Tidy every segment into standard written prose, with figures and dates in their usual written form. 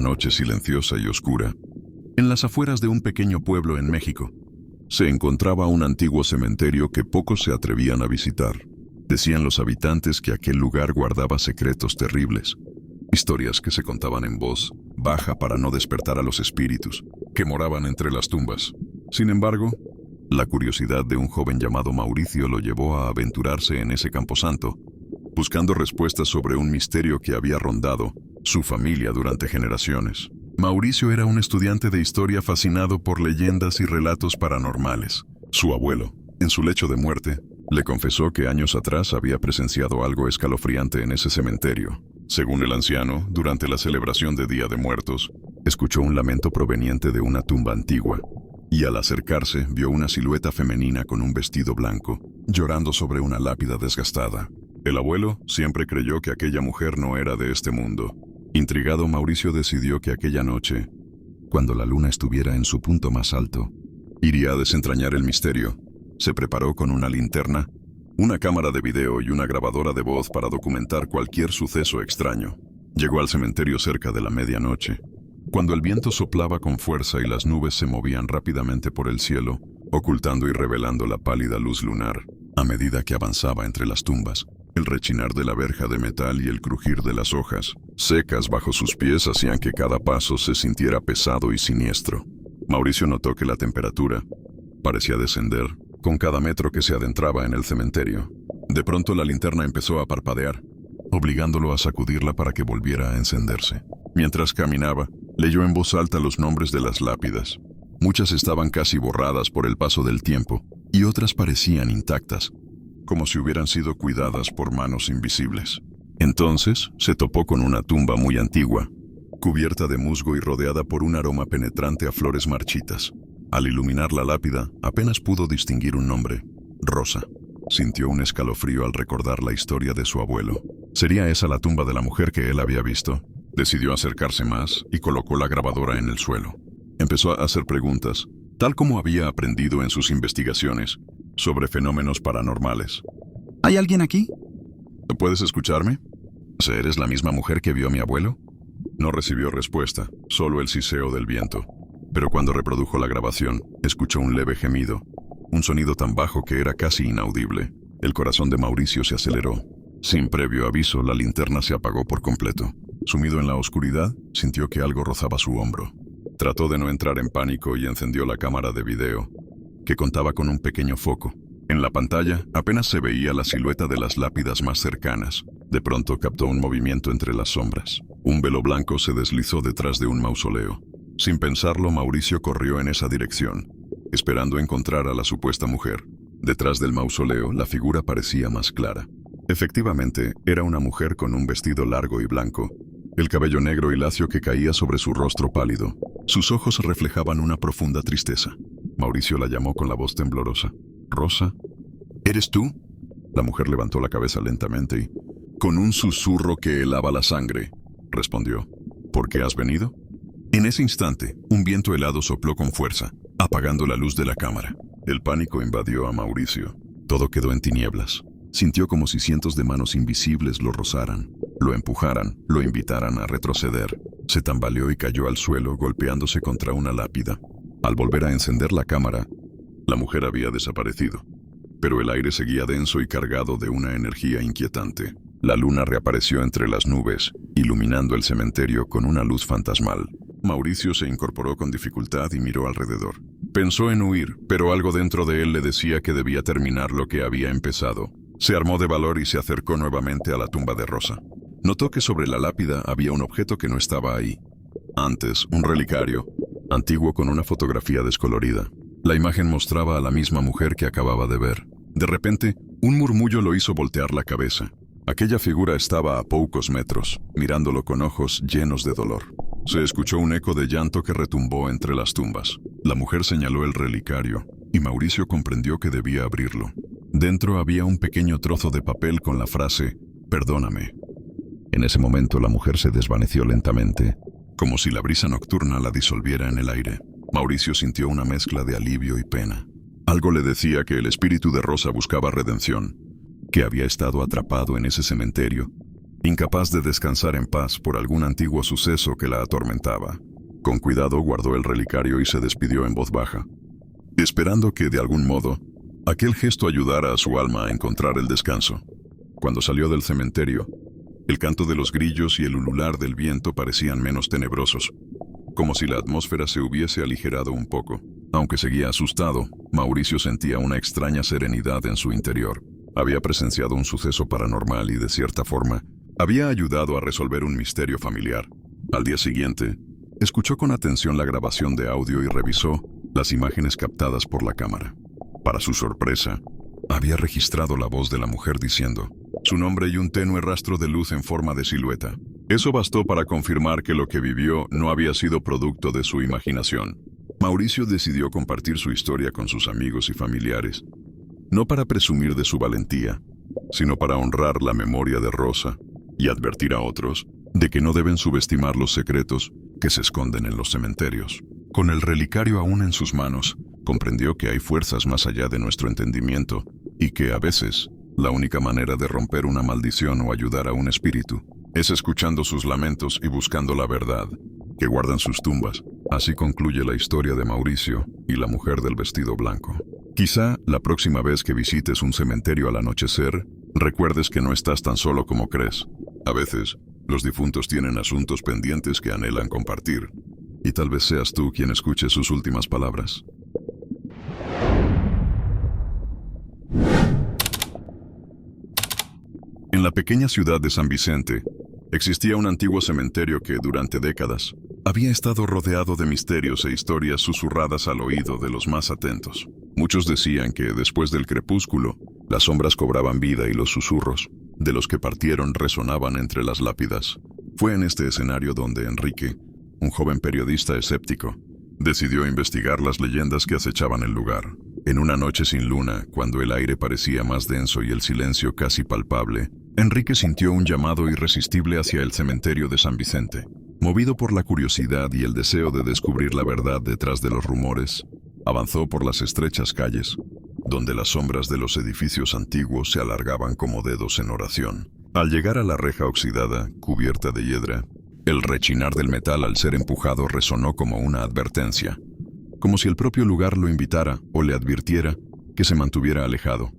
noche silenciosa y oscura, en las afueras de un pequeño pueblo en México, se encontraba un antiguo cementerio que pocos se atrevían a visitar. Decían los habitantes que aquel lugar guardaba secretos terribles, historias que se contaban en voz baja para no despertar a los espíritus que moraban entre las tumbas. Sin embargo, la curiosidad de un joven llamado Mauricio lo llevó a aventurarse en ese camposanto, buscando respuestas sobre un misterio que había rondado su familia durante generaciones. Mauricio era un estudiante de historia fascinado por leyendas y relatos paranormales. Su abuelo, en su lecho de muerte, le confesó que años atrás había presenciado algo escalofriante en ese cementerio. Según el anciano, durante la celebración de Día de Muertos, escuchó un lamento proveniente de una tumba antigua, y al acercarse vio una silueta femenina con un vestido blanco, llorando sobre una lápida desgastada. El abuelo siempre creyó que aquella mujer no era de este mundo. Intrigado, Mauricio decidió que aquella noche, cuando la luna estuviera en su punto más alto, iría a desentrañar el misterio. Se preparó con una linterna, una cámara de video y una grabadora de voz para documentar cualquier suceso extraño. Llegó al cementerio cerca de la medianoche, cuando el viento soplaba con fuerza y las nubes se movían rápidamente por el cielo, ocultando y revelando la pálida luz lunar. A medida que avanzaba entre las tumbas, el rechinar de la verja de metal y el crujir de las hojas secas bajo sus pies hacían que cada paso se sintiera pesado y siniestro. Mauricio notó que la temperatura parecía descender con cada metro que se adentraba en el cementerio. De pronto la linterna empezó a parpadear, obligándolo a sacudirla para que volviera a encenderse. Mientras caminaba, leyó en voz alta los nombres de las lápidas. Muchas estaban casi borradas por el paso del tiempo, y otras parecían intactas, como si hubieran sido cuidadas por manos invisibles. Entonces se topó con una tumba muy antigua, cubierta de musgo y rodeada por un aroma penetrante a flores marchitas. Al iluminar la lápida, apenas pudo distinguir un nombre: Rosa. Sintió un escalofrío al recordar la historia de su abuelo. ¿Sería esa la tumba de la mujer que él había visto? Decidió acercarse más y colocó la grabadora en el suelo. Empezó a hacer preguntas, tal como había aprendido en sus investigaciones sobre fenómenos paranormales. ¿Hay alguien aquí? ¿Puedes escucharme? ¿Eres la misma mujer que vio a mi abuelo? No recibió respuesta, solo el siseo del viento. Pero cuando reprodujo la grabación, escuchó un leve gemido, un sonido tan bajo que era casi inaudible. El corazón de Mauricio se aceleró. Sin previo aviso, la linterna se apagó por completo. Sumido en la oscuridad, sintió que algo rozaba su hombro. Trató de no entrar en pánico y encendió la cámara de video, que contaba con un pequeño foco. En la pantalla apenas se veía la silueta de las lápidas más cercanas. De pronto captó un movimiento entre las sombras. Un velo blanco se deslizó detrás de un mausoleo. Sin pensarlo, Mauricio corrió en esa dirección, esperando encontrar a la supuesta mujer. Detrás del mausoleo, la figura parecía más clara. Efectivamente, era una mujer con un vestido largo y blanco, el cabello negro y lacio que caía sobre su rostro pálido. Sus ojos reflejaban una profunda tristeza. Mauricio la llamó con la voz temblorosa. «Rosa, ¿eres tú?». La mujer levantó la cabeza lentamente y, con un susurro que helaba la sangre, respondió: «¿Por qué has venido?». En ese instante, un viento helado sopló con fuerza, apagando la luz de la cámara. El pánico invadió a Mauricio. Todo quedó en tinieblas. Sintió como si cientos de manos invisibles lo rozaran, lo empujaran, lo invitaran a retroceder. Se tambaleó y cayó al suelo, golpeándose contra una lápida. Al volver a encender la cámara, la mujer había desaparecido, pero el aire seguía denso y cargado de una energía inquietante. La luna reapareció entre las nubes, iluminando el cementerio con una luz fantasmal. Mauricio se incorporó con dificultad y miró alrededor. Pensó en huir, pero algo dentro de él le decía que debía terminar lo que había empezado. Se armó de valor y se acercó nuevamente a la tumba de Rosa. Notó que sobre la lápida había un objeto que no estaba ahí. Antes, un relicario, antiguo con una fotografía descolorida. La imagen mostraba a la misma mujer que acababa de ver. De repente, un murmullo lo hizo voltear la cabeza. Aquella figura estaba a pocos metros, mirándolo con ojos llenos de dolor. Se escuchó un eco de llanto que retumbó entre las tumbas. La mujer señaló el relicario, y Mauricio comprendió que debía abrirlo. Dentro había un pequeño trozo de papel con la frase: «Perdóname». En ese momento la mujer se desvaneció lentamente, como si la brisa nocturna la disolviera en el aire. Mauricio sintió una mezcla de alivio y pena. Algo le decía que el espíritu de Rosa buscaba redención, que había estado atrapado en ese cementerio incapaz de descansar en paz por algún antiguo suceso que la atormentaba. Con cuidado guardó el relicario y se despidió en voz baja, esperando que, de algún modo, aquel gesto ayudara a su alma a encontrar el descanso. Cuando salió del cementerio, el canto de los grillos y el ulular del viento parecían menos tenebrosos, como si la atmósfera se hubiese aligerado un poco. Aunque seguía asustado, Mauricio sentía una extraña serenidad en su interior. Había presenciado un suceso paranormal y, de cierta forma, había ayudado a resolver un misterio familiar. Al día siguiente, escuchó con atención la grabación de audio y revisó las imágenes captadas por la cámara. Para su sorpresa, había registrado la voz de la mujer diciendo su nombre y un tenue rastro de luz en forma de silueta. Eso bastó para confirmar que lo que vivió no había sido producto de su imaginación. Mauricio decidió compartir su historia con sus amigos y familiares, no para presumir de su valentía, sino para honrar la memoria de Rosa y advertir a otros de que no deben subestimar los secretos que se esconden en los cementerios. Con el relicario aún en sus manos, comprendió que hay fuerzas más allá de nuestro entendimiento y que, a veces, la única manera de romper una maldición o ayudar a un espíritu es escuchando sus lamentos y buscando la verdad que guardan sus tumbas. Así concluye la historia de Mauricio y la mujer del vestido blanco. Quizá la próxima vez que visites un cementerio al anochecer, recuerdes que no estás tan solo como crees. A veces, los difuntos tienen asuntos pendientes que anhelan compartir, y tal vez seas tú quien escuche sus últimas palabras. En la pequeña ciudad de San Vicente, existía un antiguo cementerio que, durante décadas, había estado rodeado de misterios e historias susurradas al oído de los más atentos. Muchos decían que, después del crepúsculo, las sombras cobraban vida y los susurros de los que partieron resonaban entre las lápidas. Fue en este escenario donde Enrique, un joven periodista escéptico, decidió investigar las leyendas que acechaban el lugar. En una noche sin luna, cuando el aire parecía más denso y el silencio casi palpable, Enrique sintió un llamado irresistible hacia el cementerio de San Vicente. Movido por la curiosidad y el deseo de descubrir la verdad detrás de los rumores, avanzó por las estrechas calles, donde las sombras de los edificios antiguos se alargaban como dedos en oración. Al llegar a la reja oxidada, cubierta de hiedra, el rechinar del metal al ser empujado resonó como una advertencia, como si el propio lugar lo invitara o le advirtiera que se mantuviera alejado.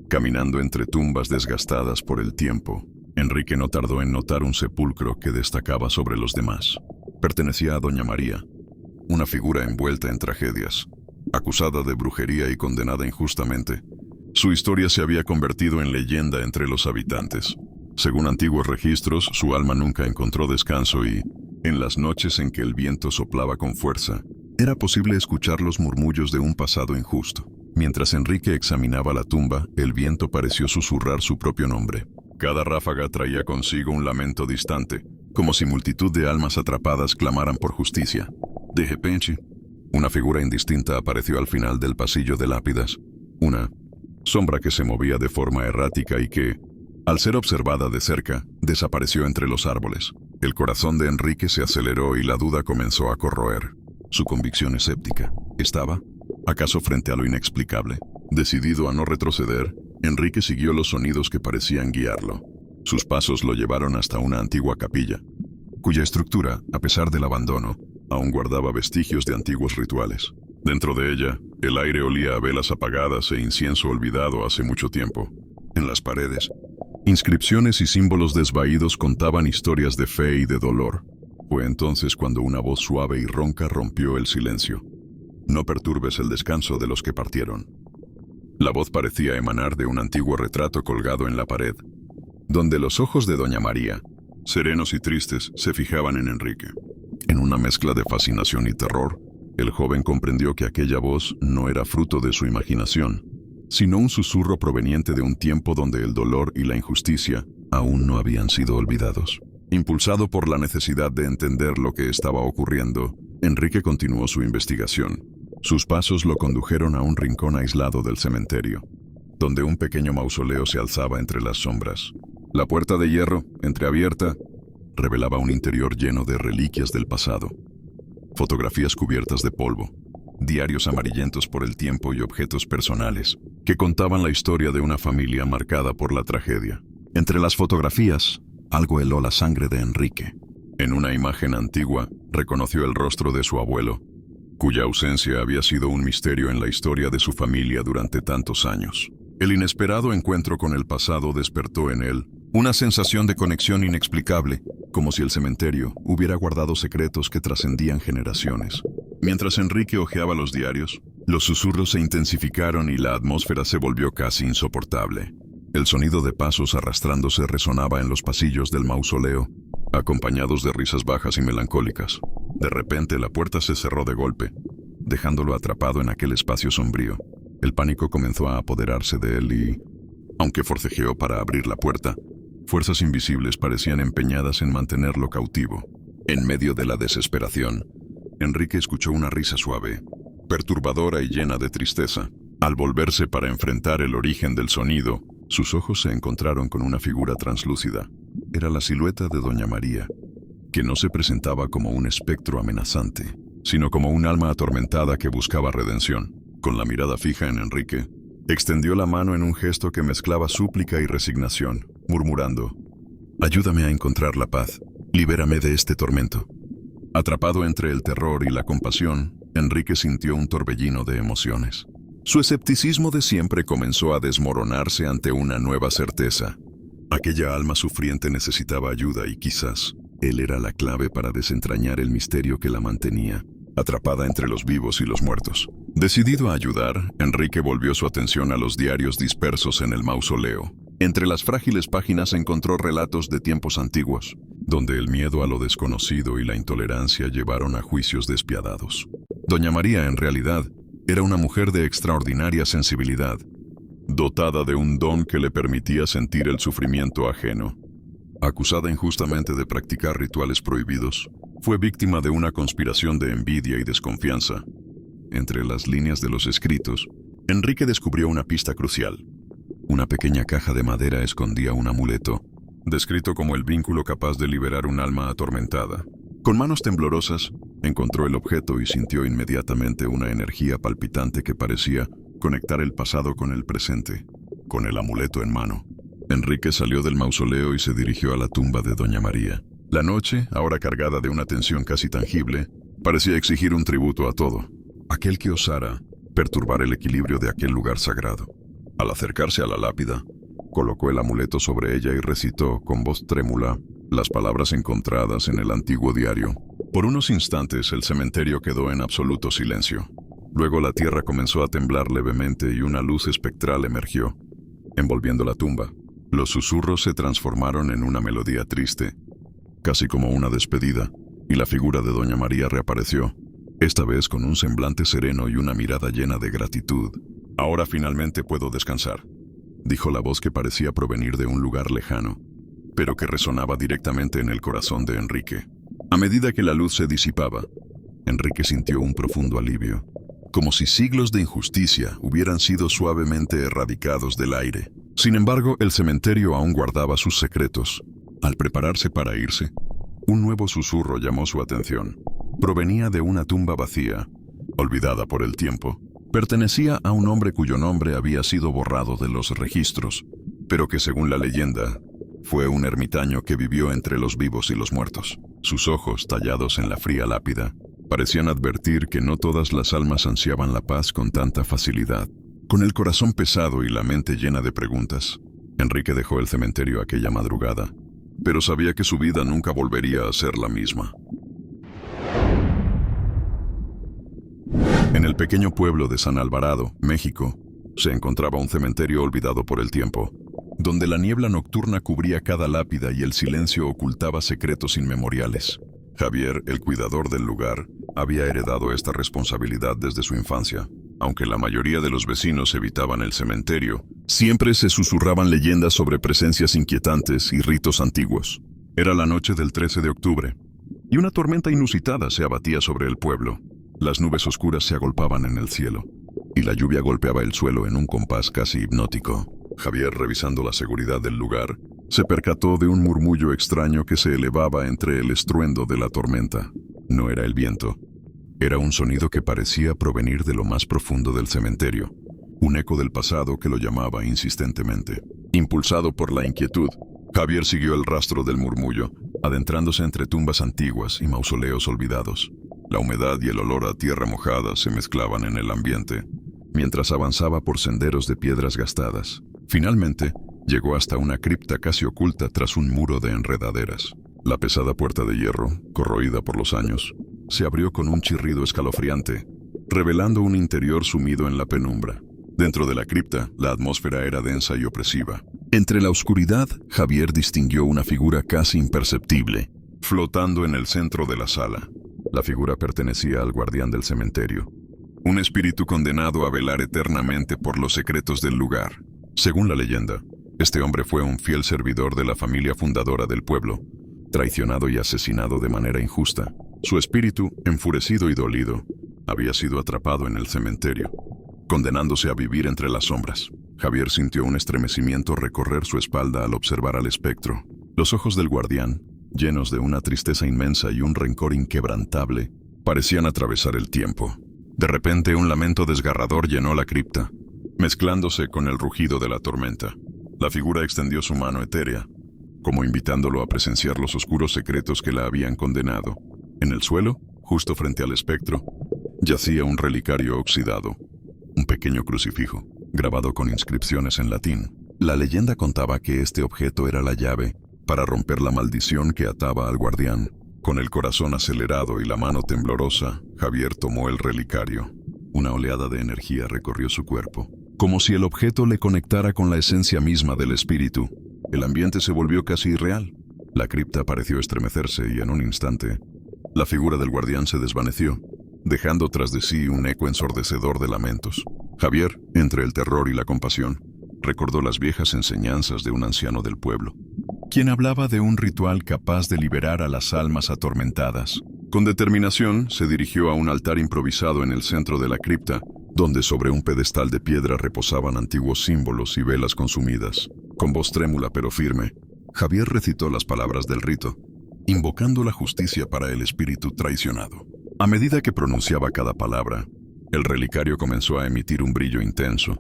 Caminando entre tumbas desgastadas por el tiempo, Enrique no tardó en notar un sepulcro que destacaba sobre los demás. Pertenecía a Doña María, una figura envuelta en tragedias, acusada de brujería y condenada injustamente. Su historia se había convertido en leyenda entre los habitantes. Según antiguos registros, su alma nunca encontró descanso y, en las noches en que el viento soplaba con fuerza, era posible escuchar los murmullos de un pasado injusto. Mientras Enrique examinaba la tumba, el viento pareció susurrar su propio nombre. Cada ráfaga traía consigo un lamento distante, como si multitud de almas atrapadas clamaran por justicia. De repente, una figura indistinta apareció al final del pasillo de lápidas, una sombra que se movía de forma errática y que, al ser observada de cerca, desapareció entre los árboles. El corazón de Enrique se aceleró y la duda comenzó a corroer. Su convicción escéptica estaba, ¿acaso frente a lo inexplicable? Decidido a no retroceder, Enrique siguió los sonidos que parecían guiarlo. Sus pasos lo llevaron hasta una antigua capilla, cuya estructura, a pesar del abandono, aún guardaba vestigios de antiguos rituales. Dentro de ella, el aire olía a velas apagadas e incienso olvidado hace mucho tiempo. En las paredes, inscripciones y símbolos desvaídos contaban historias de fe y de dolor. Fue entonces cuando una voz suave y ronca rompió el silencio. No perturbes el descanso de los que partieron. La voz parecía emanar de un antiguo retrato colgado en la pared, donde los ojos de Doña María, serenos y tristes, se fijaban en Enrique. En una mezcla de fascinación y terror, el joven comprendió que aquella voz no era fruto de su imaginación, sino un susurro proveniente de un tiempo donde el dolor y la injusticia aún no habían sido olvidados. Impulsado por la necesidad de entender lo que estaba ocurriendo, Enrique continuó su investigación. Sus pasos lo condujeron a un rincón aislado del cementerio, donde un pequeño mausoleo se alzaba entre las sombras. La puerta de hierro, entreabierta, revelaba un interior lleno de reliquias del pasado. Fotografías cubiertas de polvo, diarios amarillentos por el tiempo y objetos personales que contaban la historia de una familia marcada por la tragedia. Entre las fotografías Algo heló la sangre de Enrique. En una imagen antigua, reconoció el rostro de su abuelo, cuya ausencia había sido un misterio en la historia de su familia durante tantos años. El inesperado encuentro con el pasado despertó en él una sensación de conexión inexplicable, como si el cementerio hubiera guardado secretos que trascendían generaciones. Mientras Enrique hojeaba los diarios, los susurros se intensificaron y la atmósfera se volvió casi insoportable. El sonido de pasos arrastrándose resonaba en los pasillos del mausoleo, acompañados de risas bajas y melancólicas. De repente la puerta se cerró de golpe, dejándolo atrapado en aquel espacio sombrío. El pánico comenzó a apoderarse de él y, aunque forcejeó para abrir la puerta, fuerzas invisibles parecían empeñadas en mantenerlo cautivo. En medio de la desesperación, Enrique escuchó una risa suave, perturbadora y llena de tristeza. Al volverse para enfrentar el origen del sonido, sus ojos se encontraron con una figura translúcida. Era la silueta de Doña María, que no se presentaba como un espectro amenazante, sino como un alma atormentada que buscaba redención. Con la mirada fija en Enrique, extendió la mano en un gesto que mezclaba súplica y resignación, murmurando: «Ayúdame a encontrar la paz, libérame de este tormento». Atrapado entre el terror y la compasión, Enrique sintió un torbellino de emociones. Su escepticismo de siempre comenzó a desmoronarse ante una nueva certeza. Aquella alma sufriente necesitaba ayuda y quizás él era la clave para desentrañar el misterio que la mantenía, atrapada entre los vivos y los muertos. Decidido a ayudar, Enrique volvió su atención a los diarios dispersos en el mausoleo. Entre las frágiles páginas encontró relatos de tiempos antiguos, donde el miedo a lo desconocido y la intolerancia llevaron a juicios despiadados. Doña María, en realidad, era una mujer de extraordinaria sensibilidad, dotada de un don que le permitía sentir el sufrimiento ajeno. Acusada injustamente de practicar rituales prohibidos, fue víctima de una conspiración de envidia y desconfianza. Entre las líneas de los escritos, Enrique descubrió una pista crucial. Una pequeña caja de madera escondía un amuleto, descrito como el vínculo capaz de liberar un alma atormentada. Con manos temblorosas, encontró el objeto y sintió inmediatamente una energía palpitante que parecía conectar el pasado con el presente. Con el amuleto en mano, Enrique salió del mausoleo y se dirigió a la tumba de Doña María. La noche, ahora cargada de una tensión casi tangible, parecía exigir un tributo a todo. Aquel que osara perturbar el equilibrio de aquel lugar sagrado. Al acercarse a la lápida, colocó el amuleto sobre ella y recitó con voz trémula las palabras encontradas en el antiguo diario. Por unos instantes el cementerio quedó en absoluto silencio. Luego la tierra comenzó a temblar levemente y una luz espectral emergió, envolviendo la tumba. Los susurros se transformaron en una melodía triste, casi como una despedida, y la figura de Doña María reapareció, esta vez con un semblante sereno y una mirada llena de gratitud. «Ahora finalmente puedo descansar», dijo la voz que parecía provenir de un lugar lejano, pero que resonaba directamente en el corazón de Enrique. A medida que la luz se disipaba, Enrique sintió un profundo alivio, como si siglos de injusticia hubieran sido suavemente erradicados del aire. Sin embargo, el cementerio aún guardaba sus secretos. Al prepararse para irse, un nuevo susurro llamó su atención. Provenía de una tumba vacía, olvidada por el tiempo. Pertenecía a un hombre cuyo nombre había sido borrado de los registros, pero que según la leyenda, fue un ermitaño que vivió entre los vivos y los muertos. Sus ojos, tallados en la fría lápida, parecían advertir que no todas las almas ansiaban la paz con tanta facilidad. Con el corazón pesado y la mente llena de preguntas, Enrique dejó el cementerio aquella madrugada, pero sabía que su vida nunca volvería a ser la misma. En el pequeño pueblo de San Alvarado, México, se encontraba un cementerio olvidado por el tiempo, donde la niebla nocturna cubría cada lápida y el silencio ocultaba secretos inmemoriales. Javier, el cuidador del lugar, había heredado esta responsabilidad desde su infancia. Aunque la mayoría de los vecinos evitaban el cementerio, siempre se susurraban leyendas sobre presencias inquietantes y ritos antiguos. Era la noche del 13 de octubre, y una tormenta inusitada se abatía sobre el pueblo. Las nubes oscuras se agolpaban en el cielo, y la lluvia golpeaba el suelo en un compás casi hipnótico. Javier, revisando la seguridad del lugar, se percató de un murmullo extraño que se elevaba entre el estruendo de la tormenta. No era el viento. Era un sonido que parecía provenir de lo más profundo del cementerio, un eco del pasado que lo llamaba insistentemente. Impulsado por la inquietud, Javier siguió el rastro del murmullo, adentrándose entre tumbas antiguas y mausoleos olvidados. La humedad y el olor a tierra mojada se mezclaban en el ambiente, mientras avanzaba por senderos de piedras gastadas. Finalmente, llegó hasta una cripta casi oculta tras un muro de enredaderas. La pesada puerta de hierro, corroída por los años, se abrió con un chirrido escalofriante, revelando un interior sumido en la penumbra. Dentro de la cripta, la atmósfera era densa y opresiva. Entre la oscuridad, Javier distinguió una figura casi imperceptible, flotando en el centro de la sala. La figura pertenecía al guardián del cementerio, un espíritu condenado a velar eternamente por los secretos del lugar. Según la leyenda, este hombre fue un fiel servidor de la familia fundadora del pueblo, traicionado y asesinado de manera injusta. Su espíritu, enfurecido y dolido, había sido atrapado en el cementerio, condenándose a vivir entre las sombras. Javier sintió un estremecimiento recorrer su espalda al observar al espectro. Los ojos del guardián, llenos de una tristeza inmensa y un rencor inquebrantable, parecían atravesar el tiempo. De repente, un lamento desgarrador llenó la cripta, mezclándose con el rugido de la tormenta. La figura extendió su mano etérea, como invitándolo a presenciar los oscuros secretos que la habían condenado. En el suelo, justo frente al espectro, yacía un relicario oxidado, un pequeño crucifijo, grabado con inscripciones en latín. La leyenda contaba que este objeto era la llave para romper la maldición que ataba al guardián. Con el corazón acelerado y la mano temblorosa, Javier tomó el relicario. Una oleada de energía recorrió su cuerpo, como si el objeto le conectara con la esencia misma del espíritu. El ambiente se volvió casi irreal. La cripta pareció estremecerse y en un instante, la figura del guardián se desvaneció, dejando tras de sí un eco ensordecedor de lamentos. Javier, entre el terror y la compasión, recordó las viejas enseñanzas de un anciano del pueblo, quien hablaba de un ritual capaz de liberar a las almas atormentadas. Con determinación, se dirigió a un altar improvisado en el centro de la cripta, donde sobre un pedestal de piedra reposaban antiguos símbolos y velas consumidas. Con voz trémula pero firme, Javier recitó las palabras del rito, invocando la justicia para el espíritu traicionado. A medida que pronunciaba cada palabra, el relicario comenzó a emitir un brillo intenso,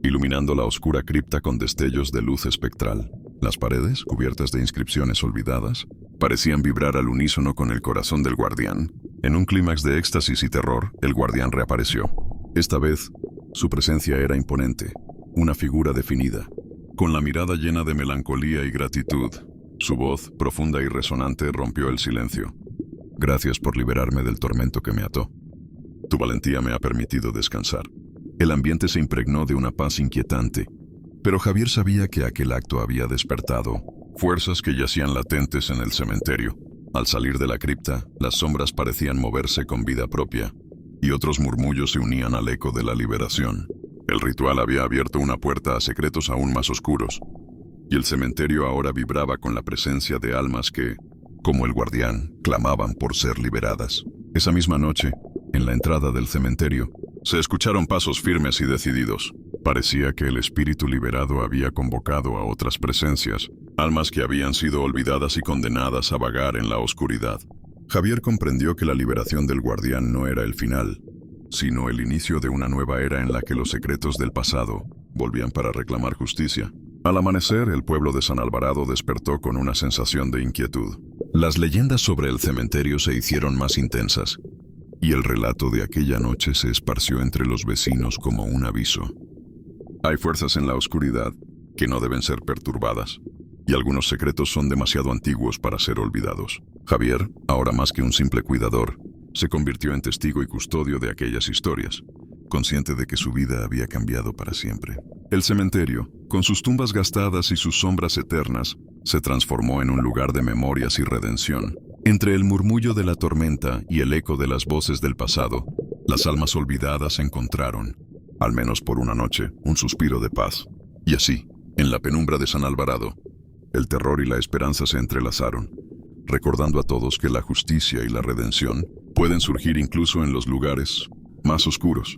iluminando la oscura cripta con destellos de luz espectral. Las paredes, cubiertas de inscripciones olvidadas, parecían vibrar al unísono con el corazón del guardián. En un clímax de éxtasis y terror, el guardián reapareció. Esta vez, su presencia era imponente, una figura definida, con la mirada llena de melancolía y gratitud. Su voz, profunda y resonante, rompió el silencio. Gracias por liberarme del tormento que me ató. Tu valentía me ha permitido descansar. El ambiente se impregnó de una paz inquietante, pero Javier sabía que aquel acto había despertado fuerzas que yacían latentes en el cementerio. Al salir de la cripta, las sombras parecían moverse con vida propia, y otros murmullos se unían al eco de la liberación. El ritual había abierto una puerta a secretos aún más oscuros, y el cementerio ahora vibraba con la presencia de almas que, como el guardián, clamaban por ser liberadas. Esa misma noche, en la entrada del cementerio, se escucharon pasos firmes y decididos. Parecía que el espíritu liberado había convocado a otras presencias, almas que habían sido olvidadas y condenadas a vagar en la oscuridad. Javier comprendió que la liberación del guardián no era el final, sino el inicio de una nueva era en la que los secretos del pasado volvían para reclamar justicia. Al amanecer, el pueblo de San Alvarado despertó con una sensación de inquietud. Las leyendas sobre el cementerio se hicieron más intensas, y el relato de aquella noche se esparció entre los vecinos como un aviso. Hay fuerzas en la oscuridad que no deben ser perturbadas, y algunos secretos son demasiado antiguos para ser olvidados. Javier, ahora más que un simple cuidador, se convirtió en testigo y custodio de aquellas historias, consciente de que su vida había cambiado para siempre. El cementerio, con sus tumbas gastadas y sus sombras eternas, se transformó en un lugar de memorias y redención. Entre el murmullo de la tormenta y el eco de las voces del pasado, las almas olvidadas encontraron, al menos por una noche, un suspiro de paz. Y así, en la penumbra de San Alvarado, el terror y la esperanza se entrelazaron, recordando a todos que la justicia y la redención pueden surgir incluso en los lugares más oscuros.